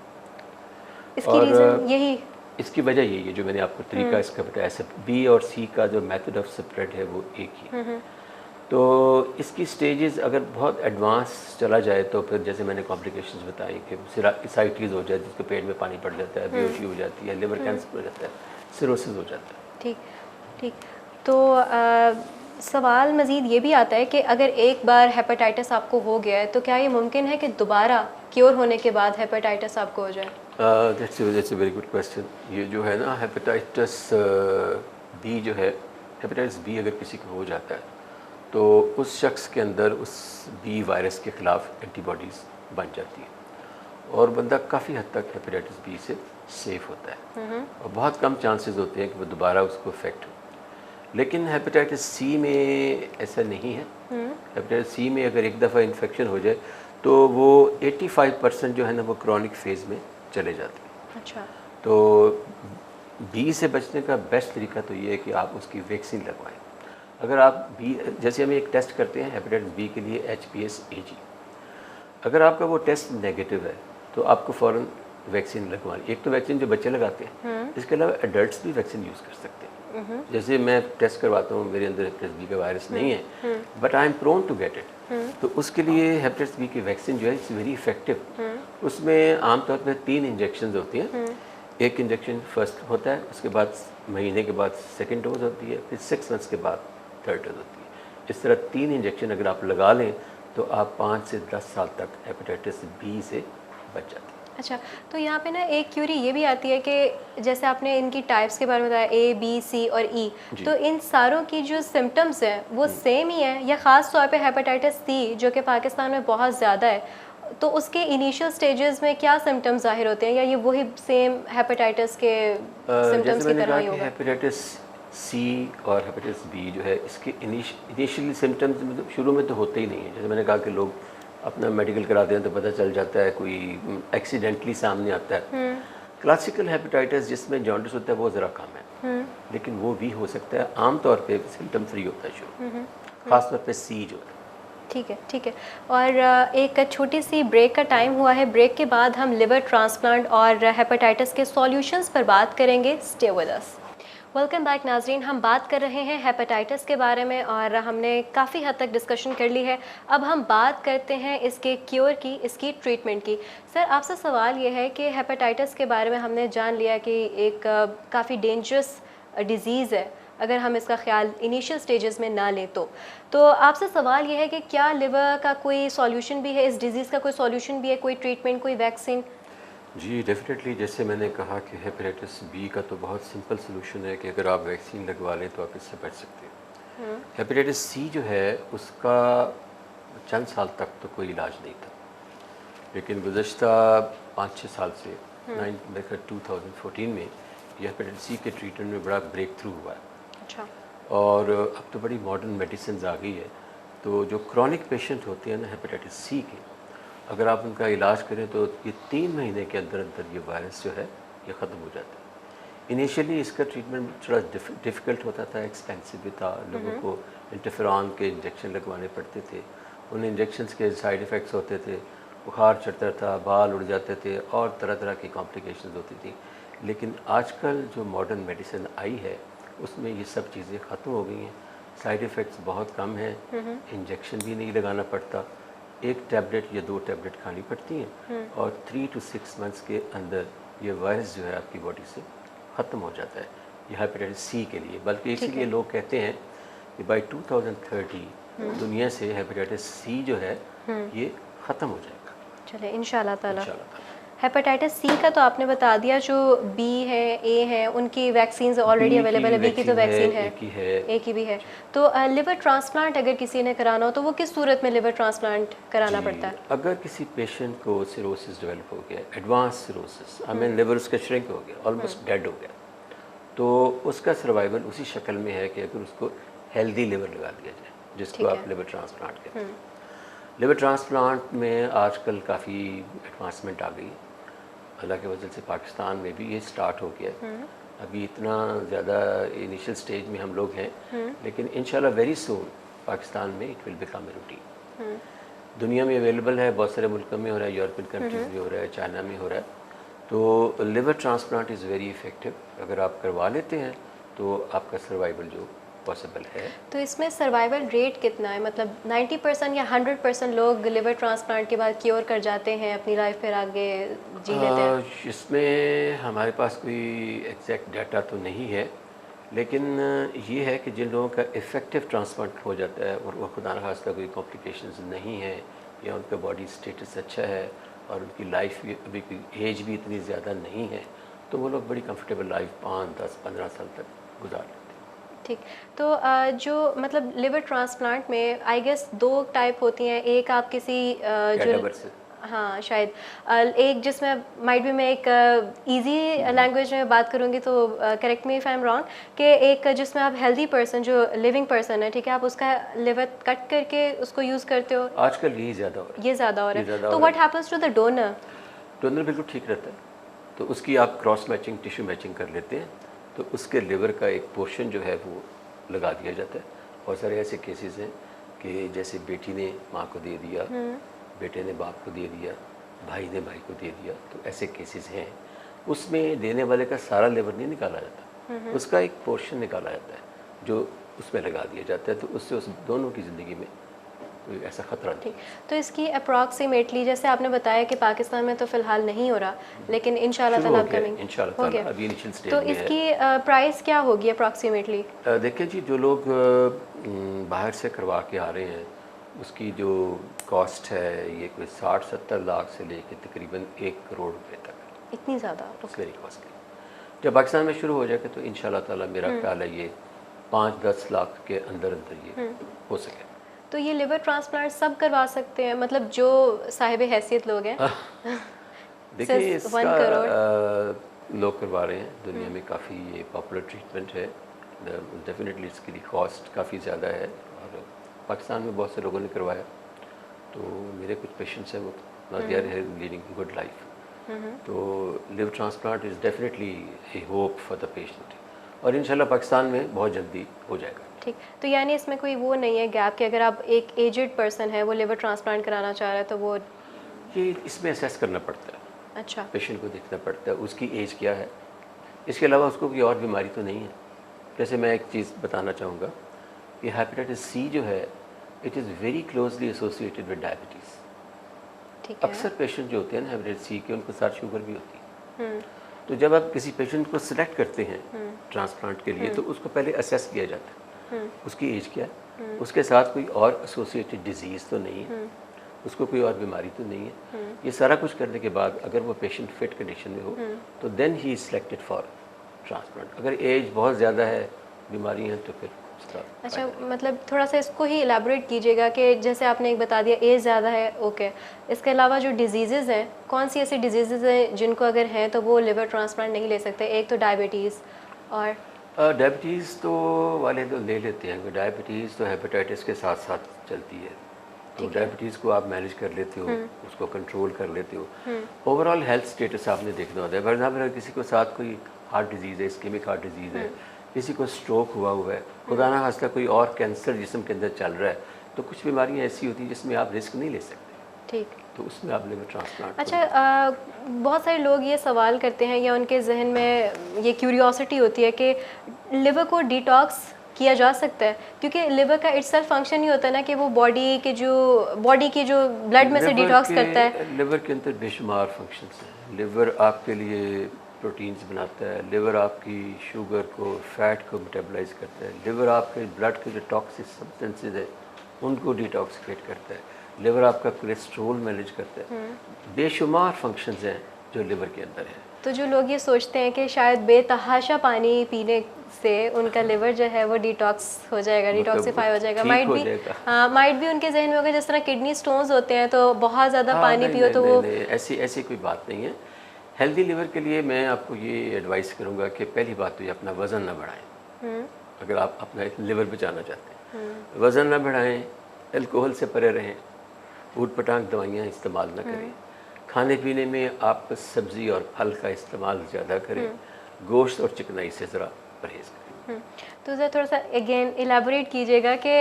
इसकी और रीज़न यही? इसकी वजह यही है जो मैंने आपको तरीका इसका बताया। सब बी और सी का जो मेथड ऑफ स्प्रेड है वो एक ही है। तो इसकी स्टेजेस अगर बहुत एडवांस चला जाए तो फिर जैसे मैंने कॉम्प्लिकेशंस बताई कि एसाइटिस हो जाती है, जिसके पेट में पानी पड़ जाता है, बेहोशी हो जाती है, लिवर कैंसर हो जाता है, सिरोसिस हो जाता है। ठीक ठीक। तो सवाल मज़ीद ये भी आता है कि अगर एक बार हेपेटाइटिस आपको हो गया है तो क्या ये मुमकिन है कि दोबारा क्योर होने के बाद हेपेटाइटिस आपको हो जाए? That's a very good question. ये जो है ना हेपेटाइटिस बी जो है, हेपेटाइटिस बी अगर किसी को हो जाता है तो उस शख्स के अंदर उस बी वायरस के ख़िलाफ़ एंटीबॉडीज़ बन जाती है और बंदा काफ़ी हद तक हेपेटाइटिस बी से सेफ़ होता है और बहुत कम चांसेस होते हैं कि वो दोबारा उसको इफेक्ट हो। लेकिन हेपेटाइटिस सी में ऐसा नहीं है। हेपेटाइटिस सी में अगर एक दफ़ा इन्फेक्शन हो जाए तो वो 85% जो है ना वो क्रॉनिक फेज़ में चले जाते हैं। अच्छा। तो बी से बचने का बेस्ट तरीका तो ये है कि आप उसकी वैक्सीन लगवाएं। अगर आप बी, जैसे हम एक टेस्ट करते हैं हेपेटाइटिस बी के लिए HPS-AG, अगर आपका वो टेस्ट नेगेटिव है तो आपको फ़ौरन वैक्सीन लगवानी। एक तो वैक्सीन जो बच्चे लगाते हैं, इसके अलावा एडल्ट्स भी वैक्सीन यूज़ कर सकते हैं। जैसे मैं टेस्ट करवाता हूँ, मेरे अंदर हेपेटाइटिस बी का वायरस नहीं है, but I am prone to get it, तो उसके लिए हेपेटाइटिस बी की वैक्सीन जो है इट्स वेरी इफेक्टिव। उसमें आमतौर पर 3 इंजेक्शन होती हैं। एक इंजेक्शन फर्स्ट होता है, उसके बाद महीने के बाद सेकेंड डोज होती है, फिर 6 मंथ्स के बाद थर्ड डोज होती है। इस तरह 3 इंजेक्शन अगर आप लगा लें तो आप 5 से 10 साल तक हेपेटाइटिस बी से बच जाते हैं। अच्छा, तो यहाँ पे ना एक क्यूरी ये भी आती है कि जैसे आपने इनकी टाइप्स के बारे में बताया A, B, C और E, तो इन सारों की जो सिम्टम्स हैं वो सेम ही है या ख़ास तौर पे हेपेटाइटिस C जो कि पाकिस्तान में बहुत ज़्यादा है, तो उसके इनिशियल स्टेजेस में क्या सिम्टम्स ज़ाहिर होते हैं या ये वही सेम हेपेटाइटिस के सिम्टम्स की तरह ही होगा? हेपेटाइटिस सी और हेपेटाइटिस बी जो है इसके इनिशियली सिम्टम्स मतलब शुरू में तो होते ही नहीं है। जैसे मैंने कहा कि लोग अपना मेडिकल कराते हैं तो पता चल जाता है, कोई एक्सीडेंटली सामने आता है। क्लासिकल हेपेटाइटिस जिसमें जॉन्डिस होता है वो ज़रा कम है, लेकिन वो भी हो सकता है। आमतौर पे सिम्टम फ्री होता है शुरू, खासतौर पे सी जो है। ठीक है ठीक है। और एक छोटी सी ब्रेक का टाइम हुआ है। ब्रेक के बाद हम लिवर ट्रांसप्लांट और हेपेटाइटिस के सॉल्यूशंस पर बात करेंगे। Stay with us. Welcome back नाजरीन, हम बात कर रहे हैं हेपेटाइटिस के बारे में और हमने काफ़ी हद तक डिस्कशन कर ली है। अब हम बात करते हैं इसके क्योर की, इसकी ट्रीटमेंट की। सर, आपसे सवाल ये है कि हेपेटाइटिस के बारे में हमने जान लिया कि एक काफ़ी डेंजरस डिज़ीज़ है अगर हम इसका ख्याल इनिशियल स्टेजेस में ना लें तो आपसे सवाल ये है कि क्या लिवर का कोई सॉल्यूशन भी है, इस डिज़ीज़ का कोई सॉल्यूशन भी है, कोई ट्रीटमेंट, कोई वैक्सीन? जी डेफिनेटली, जैसे मैंने कहा कि हेपेटाइटिस बी का तो बहुत सिंपल सोल्यूशन है कि अगर आप वैक्सीन लगवा लें तो आप इससे बच सकते हैं। हेपेटाइटिस सी जो है उसका चंद साल तक तो कोई इलाज नहीं था, लेकिन गुज़श्ता 5-6 साल से 2014 में यह हेपेटाइटिस सी के ट्रीटमेंट में बड़ा ब्रेक थ्रू हुआ है। अच्छा। और अब तो बड़ी मॉडर्न मेडिसिन आ गई है, तो जो क्रॉनिक पेशेंट होते हैं ना हेपेटाइटिस सी के, अगर आप उनका इलाज करें तो ये 3 महीने के अंदर अंदर ये वायरस जो है ये ख़त्म हो जाता है। इनिशियली इसका ट्रीटमेंट थोड़ा डिफ़िकल्ट होता था, एक्सपेंसिव भी था, लोगों को इंटरफेरॉन के इंजेक्शन लगवाने पड़ते थे, उन इंजेक्शन्स के साइड इफ़ेक्ट्स होते थे, बुखार चढ़ता था, बाल उड़ जाते थे और तरह तरह की कॉम्प्लिकेशंस होती थी। लेकिन आजकल जो मॉडर्न मेडिसिन आई है उसमें ये सब चीज़ें ख़त्म हो गई हैं। साइड इफ़ेक्ट्स बहुत कम हैं, इंजेक्शन भी नहीं लगाना पड़ता, एक टैबलेट या 2 टैबलेट खानी पड़ती हैं और 3 to 6 मंथ्स के अंदर ये वायरस जो है आपकी बॉडी से ख़त्म हो जाता है, ये हेपेटाइटिस सी के लिए। बल्कि इसीलिए लोग कहते हैं कि बाई 2030 दुनिया से हेपेटाइटिस सी जो है ये ख़त्म हो जाएगा। चले इंशाल्लाह ताला। इंशाल्लाह ताला। हेपेटाइटिस सी का तो आपने बता दिया, जो बी है, ए है, उनकी वैक्सीन ऑलरेडी अवेलेबल है। बी की तो वैक्सीन है, ए की भी है। तो लिवर ट्रांसप्लांट अगर किसी ने कराना हो तो वो किस सूरत में लिवर ट्रांसप्लांट कराना पड़ता है? अगर किसी पेशेंट को सिरोसिस डेवलप हो गया, advance cirrhosis, I mean liver उसका श्रिंक हो गया, ऑलमोस्ट डेड हो गया, तो उसका सर्वाइवल उसी शक्ल में है कि अगर उसको हेल्दी लिवर लगा दिया जाए, जिसको आप लिवर ट्रांसप्लांट कहते हैं। लिवर ट्रांसप्लांट में आजकल काफ़ी एडवांसमेंट आ गई, अल्लाह के वजह से पाकिस्तान में भी ये स्टार्ट हो गया। अभी इतना ज़्यादा इनिशियल स्टेज में हम लोग हैं, लेकिन इंशाल्लाह वेरी सून पाकिस्तान में it will become a routine. दुनिया में अवेलेबल है, बहुत सारे मुल्कों में हो रहा है, यूरोपियन कंट्रीज़ में हो रहा है, चाइना में हो रहा है। तो liver transplant is very effective, अगर आप करवा लेते हैं तो आपका सर्वाइवल जो पॉसिबल है। तो इसमें सर्वाइवल रेट कितना है? मतलब 90% या 100% लोग लिवर ट्रांसप्लांट के बाद क्योर कर जाते हैं, अपनी लाइफ फिर आगे जी लेते हैं? इसमें हमारे पास कोई एग्जैक्ट डाटा तो नहीं है, लेकिन ये है कि जिन लोगों का इफ़ेक्टिव ट्रांसप्लांट हो जाता है और वो खुदा न खास्ता कोई कॉम्प्लिकेशंस नहीं है या उनका बॉडी स्टेटस अच्छा है और उनकी लाइफ भी अभी कोई एज भी इतनी ज़्यादा नहीं है, तो वो लोग बड़ी कंफर्टेबल लाइफ 5, 10, 15 साल तक गुजार लेते हैं। ठीक। तो जो मतलब लिवर ट्रांसप्लांट में आई गेस 2 टाइप होती हैं। एक आप किसी कैडावर से, हाँ शायद, एक जिसमें माइट भी मैं एक इजी लैंग्वेज में बात करूँगी तो correct me if I am wrong, कि एक जिसमें आप हेल्दी पर्सन, जो लिविंग पर्सन है, ठीक है, आप उसका लिवर कट करके उसको यूज़ करते हो। आजकल यही ज़्यादा हो रहा है, ये ज़्यादा हो रहा है। तो what happens to the donor? Donor बिल्कुल ठीक रहता है, तो उसकी आप क्रॉस मैचिंग, टिश्यू मैचिंग कर लेते हैं, तो उसके लिवर का एक पोर्शन जो है वो लगा दिया जाता है। बहुत सारे ऐसे केसेस हैं कि जैसे बेटी ने माँ को दे दिया, बेटे ने बाप को दे दिया, भाई ने भाई को दे दिया, तो ऐसे केसेस हैं। उसमें देने वाले का सारा लिवर नहीं निकाला जाता, उसका एक पोर्शन निकाला जाता है जो उसमें लगा दिया जाता है, तो उससे उस दोनों की ज़िंदगी में कोई ऐसा ख़तरा नहीं। तो इसकी अप्रॉक्सीमेटली, जैसे आपने बताया कि पाकिस्तान में तो फ़िलहाल नहीं हो रहा, लेकिन इंशाल्लाह ताला अपकमिंग इंशाल्लाह ताला अभी इनिशियल स्टेज तो में है। इसकी प्राइस क्या होगी अप्रॉक्सीमेटली? देखिए जी, जो लोग बाहर से करवा के आ रहे हैं, उसकी जो कॉस्ट है ये कोई 60-70 लाख से लेके तकरीबन 1 करोड़ रुपए तक है। इतनी ज़्यादा? It's very costly. जब पाकिस्तान में शुरू हो जाएगा तो इंशाल्लाह ताला मेरा ख्याल है ये 5-10 लाख के अंदर अंदर ये हो सके। तो ये लिवर ट्रांसप्लांट सब करवा सकते हैं, मतलब जो साहिब हैसियत लोग हैं? देखिए, सिर्फ 1 करोड़ लोग करवा रहे हैं, दुनिया में काफ़ी ये पॉपुलर ट्रीटमेंट है। डेफिनेटली इसकी कॉस्ट काफ़ी ज़्यादा है और पाकिस्तान में बहुत से लोगों ने करवाया, तो मेरे कुछ पेशेंट्स हैं, वो they are leading good life. तो liver transplant is definitely a hope for the patient और इंशाल्लाह पाकिस्तान में बहुत जल्दी हो जाएगा। ठीक। तो यानी इसमें कोई वो नहीं है गैप कि अगर आप एक एजेड पर्सन है, वो लिवर ट्रांसप्लांट कराना चाह रहा है तो वो? ये इसमें असेस करना पड़ता है। अच्छा। पेशेंट को देखना पड़ता है उसकी एज क्या है, इसके अलावा उसको कोई और बीमारी तो नहीं है। जैसे मैं एक चीज़ बताना चाहूँगा कि हेपेटाइटिस सी जो है it is very closely associated with diabetes. ठीक है। अक्सर पेशेंट जो होते हैं ना हेपेटाइटिस सी के, उनको साथ शुगर भी होती है। तो जब आप किसी पेशेंट को सिलेक्ट करते हैं ट्रांसप्लांट के लिए, तो उसको पहले असेस किया जाता है, उसकी एज क्या है, उसके साथ कोई और एसोसिएटेड डिजीज़ तो नहीं है, उसको कोई और बीमारी तो नहीं है। ये सारा कुछ करने के बाद अगर वो पेशेंट फिट कंडीशन में हो तो then he is selected for transplant. अगर एज बहुत ज़्यादा है, बीमारी है, तो फिर उसका अच्छा, मतलब थोड़ा सा इसको ही इलेबोरेट कीजिएगा कि जैसे आपने एक बता दिया एज ज़्यादा है, ओके, इसके अलावा जो डिजीज़ेज़ हैं, कौन सी ऐसी डिजीज़ेज़ हैं जिनको अगर हैं तो वो लिवर ट्रांसप्लांट नहीं ले सकते? एक तो डायबिटीज़, और डायबिटीज़ तो वाले तो ले लेते हैं, डायबिटीज़ तो हेपेटाइटिस के साथ साथ चलती है, तो डायबिटीज़ को आप मैनेज कर लेते हो, उसको कंट्रोल कर लेते हो। ओवरऑल हेल्थ स्टेटस आपने देखना होता है। फॉर एग्जाम्पल अगर किसी को साथ कोई हार्ट डिजीज़ है, इस्केमिक हार्ट डिजीज़ है, किसी को स्ट्रोक हुआ है, खुदा ना खास्ता कोई और कैंसर जिस्म के अंदर चल रहा है, तो कुछ बीमारियाँ ऐसी होती हैं जिसमें आप रिस्क नहीं ले सकते। ठीक, तो उसमें आप लिवर ट्रांसप्लांट। अच्छा, बहुत सारे लोग ये सवाल करते हैं या उनके जहन में ये क्यूरियोसिटी होती है कि लिवर को डिटॉक्स किया जा सकता है? क्योंकि लिवर का इटसेल्फ फंक्शन ही होता है ना कि वो बॉडी की जो ब्लड में से डिटॉक्स करता है। लिवर के अंदर बेशुमार फंक्शंस हैं। लिवर आपके लिए प्रोटीन्स बनाता है, लिवर आपकी शुगर को, फैट को मेटाबलाइज करता है, लिवर आपके ब्लड के जो टॉक्सिक सब्सटेंसेज है उनको डिटॉक्सिकेट करता है, लिवर आपका कोलेस्ट्रोल मैनेज करता है। बेशुमार फंक्शंस हैं जो लिवर के अंदर है। तो जो लोग ये सोचते हैं कि शायद बेतहाशा पानी पीने से उनका लिवर जो है वो डिटॉक्स हो जाएगा, डिटॉक्सिफाई हो जाएगा, माइट भी उनके जहन में होगा जिस तरह किडनी स्टोन्स होते हैं तो बहुत ज़्यादा पानी पियो तो वो ऐसी कोई बात नहीं है। हेल्दी लिवर के लिए मैं आपको ये एडवाइस करूँगा कि पहली बात तो ये अपना वज़न ना बढ़ाएं। अगर आप अपना लिवर बचाना चाहते हैं, वज़न ना बढ़ाएं, अल्कोहल से परे रहें, ऊट पटांग दवाइयाँ इस्तेमाल ना करें, खाने पीने में आप सब्ज़ी और फल का इस्तेमाल ज़्यादा करें, गोश्त और चिकनाई से ज़रा परहेज़ करें। तो ज़रा थोड़ा सा अगेन इलेबोरेट कीजिएगा कि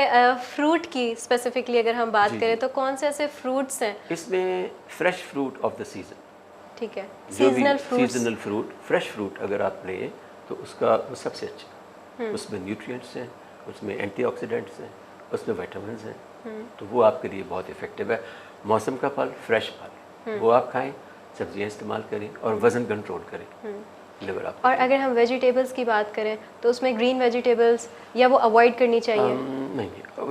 फ्रूट की स्पेसिफिकली अगर हम बात करें तो कौन से ऐसे फ्रूट्स हैं? इसमें fresh fruit of the season, ठीक है, सीजनल फ्रूट, फ्रेश फ्रूट अगर आप लें तो उसका वो सबसे अच्छा, उसमें न्यूट्रिएंट्स हैं, उसमें एंटीऑक्सीडेंट्स हैं, उसमें विटामिन हैं, तो वो आपके लिए बहुत इफ़ेक्टिव है। मौसम का फल, फ्रेश फल वो आप खाएं, सब्जियां इस्तेमाल करें और वज़न कंट्रोल करें, लिवर आप। और अगर हम वेजिटेबल्स की बात करें तो उसमें ग्रीन वेजिटेबल्स या वो अवॉइड करनी चाहिए? नहीं,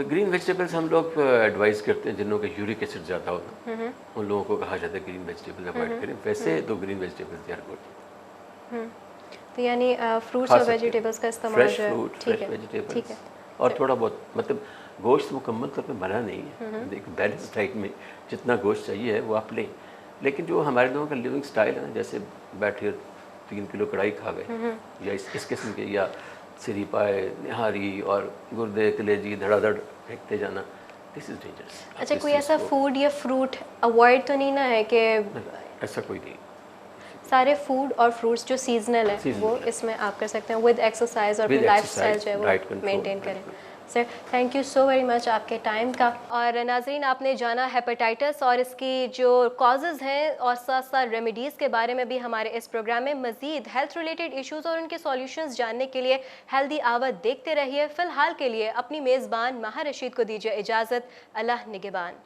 ग्रीन वेजिटेबल्स हम लोग एडवाइस करते हैं जिन लोगों का यूरिक एसिड ज़्यादा होता है उन लोगों को कहा जाता है ग्रीन वेजिटेबल अवॉइड करें। वैसे तो green vegetables they are good. तो यानी फ्रूट्स और वेजिटेबल्स का इस्तेमाल फ्रेश फ्रूट, फ्रेश वेजिटेबल्स और थोड़ा बहुत, मतलब गोश्त मुकम्मल तौर पे मना नहीं है। देखिए बैलेंस डाइट में जितना गोश्त चाहिए है वो आप लें, लेकिन जो हमारे लोगों का लिविंग स्टाइल है, जैसे बैठे 3 किलो कढ़ाई खा गए या इस किस्म के, या सिरी पाए, निहारी और गुर्दे कलेजी धड़ाधड़ फेंकते जाना, दिस इज़ डेंजरस। अच्छा, कोई ऐसा फूड या फ्रूट अवॉइड तो नहीं ना है कि? ऐसा कोई नहीं, सारे फूड और फ्रूट्स जो सीजनल है वो इसमें आप कर सकते हैं विद एक्सरसाइज और लाइफस्टाइल जो है वो मेंटेन करें। Sir thank you so very much आपके टाइम का। और नाज़रीन, आपने जाना हेपेटाइटिस और इसकी जो कॉजेज़ हैं और साथ साथ रेमेडीज़ के बारे में भी हमारे इस प्रोग्राम में मज़ीद हेल्थ रिलेटेड इश्यूज़ और उनके सॉल्यूशंस जानने के लिए हेल्दी आवर देखते रहिए। फ़िलहाल के लिए अपनी मेज़बान माहा रशीद को दीजिए इजाज़त। अल्लाह निगहबान।